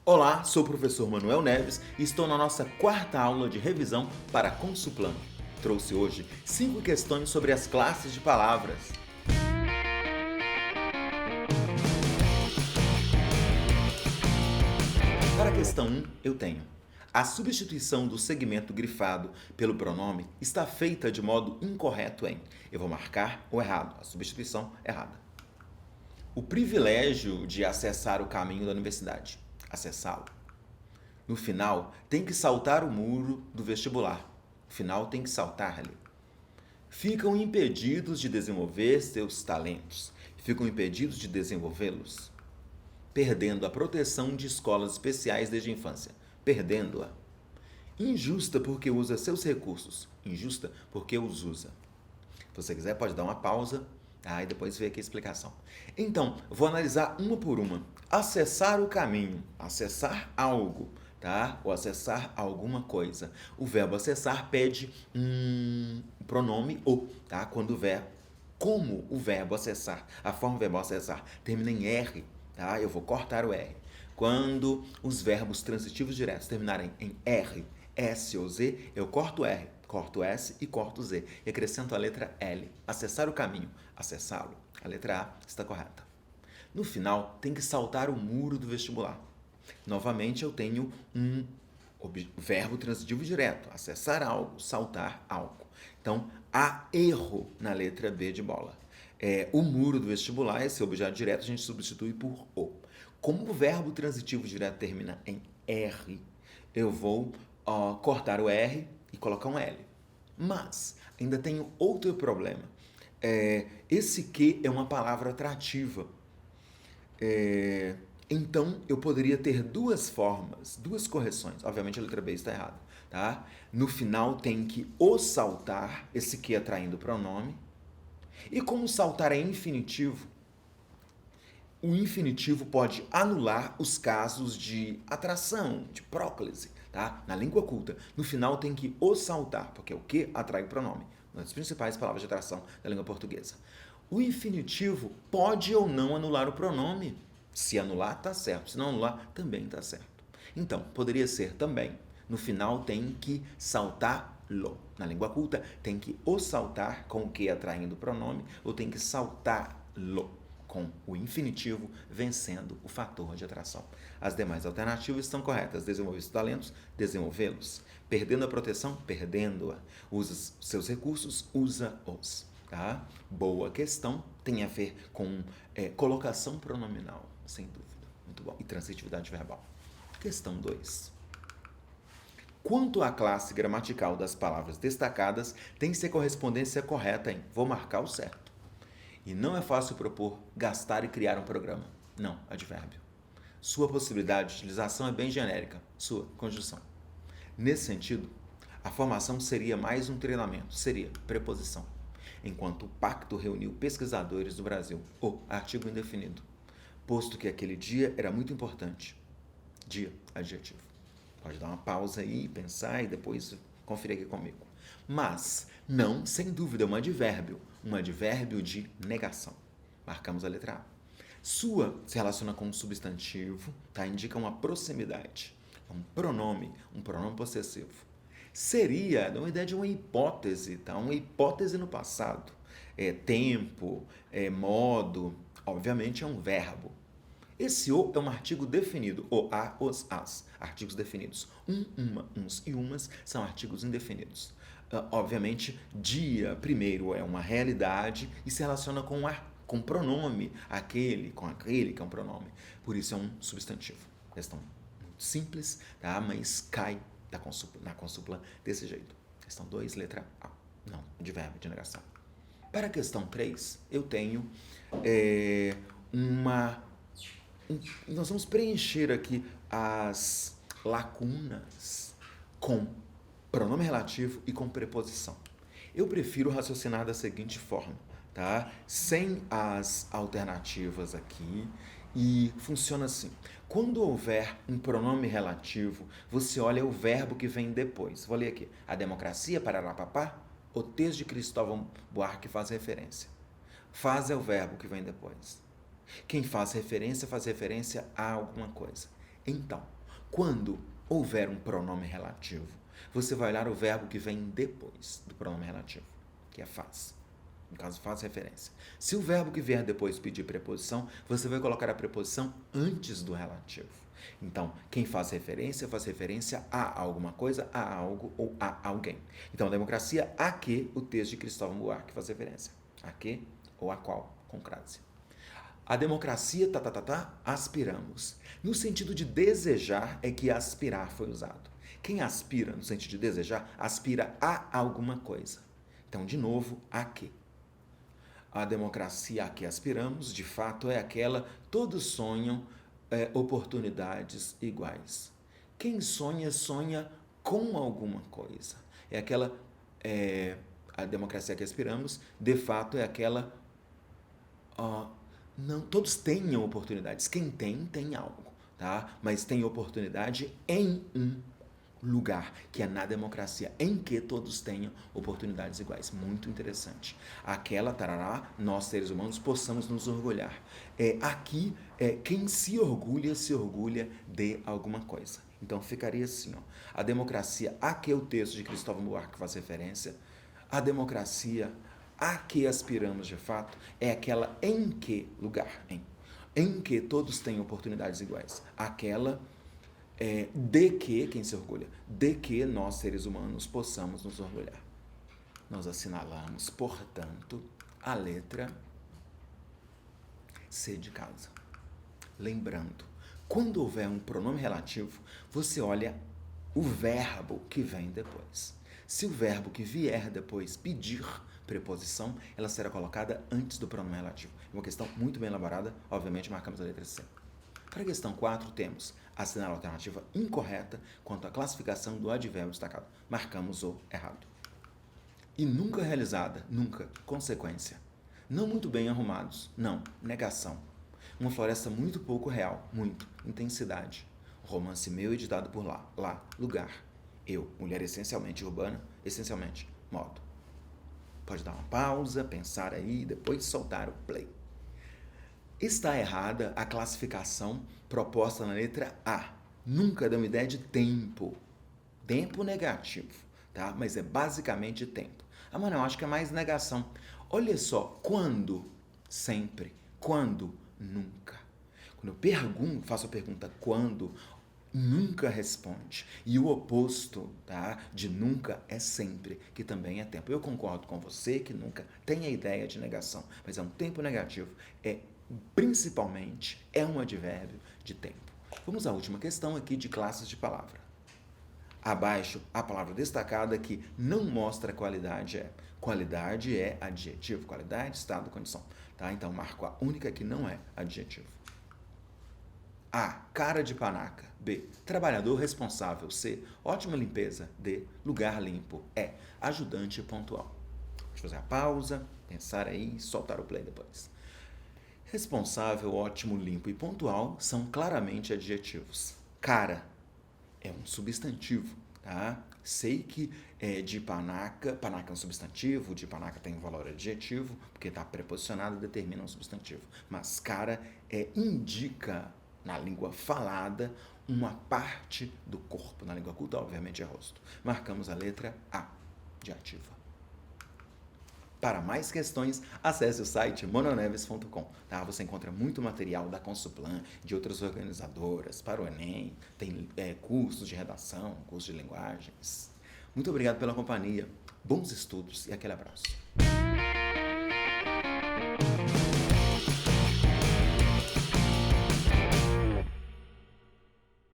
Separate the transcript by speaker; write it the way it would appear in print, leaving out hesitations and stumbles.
Speaker 1: Olá, sou o professor Manuel Neves e estou na nossa quarta aula de revisão para Consulplano. Trouxe hoje 5 questões sobre as classes de palavras. Para a questão 1, eu tenho: a substituição do segmento grifado pelo pronome está feita de modo incorreto em... Eu vou marcar o errado, a substituição errada. O privilégio de acessar o caminho da universidade. Acessá-lo. No final, tem que saltar o muro do vestibular. No final, tem que saltar ali. Ficam impedidos de desenvolver seus talentos. Ficam impedidos de desenvolvê-los. Perdendo a proteção de escolas especiais desde a infância. Perdendo-a. Injusta porque usa seus recursos. Injusta porque os usa. Se você quiser, pode dar uma pausa e depois ver aqui a explicação. Então, vou analisar uma por uma. Acessar o caminho. Acessar algo. Tá? Ou acessar alguma coisa. O verbo acessar pede pronome o, tá? Quando o verbo, como o verbo acessar, a forma verbal acessar termina em R, tá? Eu vou cortar o R. Quando os verbos transitivos diretos terminarem em R, S ou Z, eu corto o R, corto o S e corto o Z. E acrescento a letra L. Acessar o caminho, acessá-lo. A letra A está correta. No final, tem que saltar o muro do vestibular. Novamente, eu tenho um verbo transitivo direto, acessar algo, saltar algo. Então, há erro na letra B de bola. O muro do vestibular, esse objeto direto, a gente substitui por o. Como o verbo transitivo direto termina em R, eu vou cortar o R e colocar um L. Mas, ainda tenho outro problema. Esse que é uma palavra atrativa. Então, eu poderia ter duas formas, duas correções. Obviamente, a letra B está errada. Tá? No final, tem que o saltar, esse que atraindo o pronome. E como saltar é infinitivo, o infinitivo pode anular os casos de atração, de próclise. Tá? Na língua culta, no final tem que o saltar, porque é o que atrai o pronome. Uma das principais palavras de atração da língua portuguesa. O infinitivo pode ou não anular o pronome. Se anular, está certo. Se não anular, também está certo. Então, poderia ser também, no final tem que saltar-lo. Na língua culta, tem que o saltar com o que atraindo o pronome, ou tem que saltar-lo com o infinitivo vencendo o fator de atração. As demais alternativas estão corretas. Desenvolver os talentos, desenvolvê-los. Perdendo a proteção, perdendo-a. Usa seus recursos, usa-os. Tá? Boa questão, tem a ver com colocação pronominal, sem dúvida. Muito bom. E transitividade verbal. Questão 2. Quanto à classe gramatical das palavras destacadas, tem-se a correspondência correta em... Vou marcar o certo. E não é fácil propor gastar e criar um programa. Não, advérbio. Sua possibilidade de utilização é bem genérica. Sua, conjunção. Nesse sentido, a formação seria mais um treinamento. Seria preposição. Enquanto o pacto reuniu pesquisadores do Brasil. O artigo indefinido. Posto que aquele dia era muito importante. Dia, adjetivo. Pode dar uma pausa aí, pensar e depois conferir aqui comigo. Mas, não, sem dúvida, um advérbio de negação. Marcamos a letra A. Sua se relaciona com um substantivo, tá? Indica uma proximidade. Um pronome possessivo. Seria, dá uma ideia de uma hipótese, tá? Uma hipótese no passado. Tempo, modo, obviamente é um verbo. Esse o é um artigo definido. O, a, os, as. Artigos definidos. Uma, uns e umas são artigos indefinidos. Obviamente, dia, primeiro, é uma realidade e se relaciona com pronome. Com aquele que é um pronome. Por isso é um substantivo. Questão muito simples, tá? Mas cai na consupla desse jeito. Questão 2, letra A. Não, advérbio de negação. Para a questão 3, eu tenho nós vamos preencher aqui as lacunas com pronome relativo e com preposição. Eu prefiro raciocinar da seguinte forma, tá? Sem as alternativas aqui, e funciona assim. Quando houver um pronome relativo, você olha o verbo que vem depois. Vou ler aqui. A democracia, pararapapá, o texto de Cristóvão Buarque faz referência. Faz é o verbo que vem depois. Quem faz referência a alguma coisa. Então, quando houver um pronome relativo, você vai olhar o verbo que vem depois do pronome relativo, que é faz. No caso, faz referência. Se o verbo que vier depois pedir preposição, você vai colocar a preposição antes do relativo. Então, quem faz referência a alguma coisa, a algo ou a alguém. Então, democracia a que o texto de Cristóvão Buarque faz referência. A que ou a qual, com crase. A democracia, aspiramos. No sentido de desejar é que aspirar foi usado. Quem aspira, no sentido de desejar, aspira a alguma coisa. Então, de novo, a que. A democracia a que aspiramos, de fato, é aquela, todos sonham oportunidades iguais. Quem sonha, sonha com alguma coisa. É aquela, a democracia a que aspiramos, de fato, é aquela, não, todos tenham oportunidades. Quem tem algo, tá? Mas tem oportunidade em um lugar, que é na democracia, em que todos tenham oportunidades iguais. Muito interessante. Aquela, nós seres humanos possamos nos orgulhar. Aqui, quem se orgulha de alguma coisa. Então ficaria assim, a democracia a que o texto de Cristóvão Buarque faz referência, a democracia a que aspiramos de fato, é aquela em que lugar, em que todos têm oportunidades iguais. Aquela de que, quem se orgulha, de que nós, seres humanos, possamos nos orgulhar. Nós assinalamos, portanto, a letra C de casa. Lembrando, quando houver um pronome relativo, você olha o verbo que vem depois. Se o verbo que vier depois pedir preposição, ela será colocada antes do pronome relativo. É uma questão muito bem elaborada, obviamente marcamos a letra C. Para a questão 4, temos assinar a alternativa incorreta quanto à classificação do advérbio destacado. Marcamos o errado. E nunca realizada, nunca, consequência. Não muito bem arrumados, não, negação. Uma floresta muito pouco real, muito, intensidade. Romance meu editado por lá, lugar. Eu, mulher essencialmente urbana, essencialmente, modo. Pode dar uma pausa, pensar aí e depois soltar o play. Está errada a classificação proposta na letra A. Nunca dá uma ideia de tempo. Tempo negativo, tá? Mas é basicamente tempo. Ah, mano, eu acho que é mais negação. Olha só, quando, sempre. Quando, nunca. Quando eu faço a pergunta quando, nunca responde. E o oposto, tá, de nunca é sempre, que também é tempo. Eu concordo com você que nunca tem a ideia de negação, mas é um tempo negativo. Principalmente, é um advérbio de tempo. Vamos à última questão aqui de classes de palavra. Abaixo, a palavra destacada que não mostra qualidade é. Qualidade é adjetivo. Qualidade, estado, condição. Tá? Então, marco a única que não é adjetivo. A, cara de panaca. B, trabalhador responsável. C, ótima limpeza. D, lugar limpo. E, ajudante pontual. Deixa eu fazer a pausa, pensar aí e soltar o play depois. Responsável, ótimo, limpo e pontual são claramente adjetivos. Cara é um substantivo, tá? Sei que de panaca é um substantivo, de panaca tem um valor adjetivo, porque está preposicionado e determina um substantivo. Mas cara indica, na língua falada, uma parte do corpo. Na língua culta, obviamente, é rosto. Marcamos a letra A de ativa. Para mais questões, acesse o site mononeves.com. Tá? Você encontra muito material da Consuplan, de outras organizadoras, para o Enem, tem cursos de redação, cursos de linguagens. Muito obrigado pela companhia, bons estudos e aquele abraço.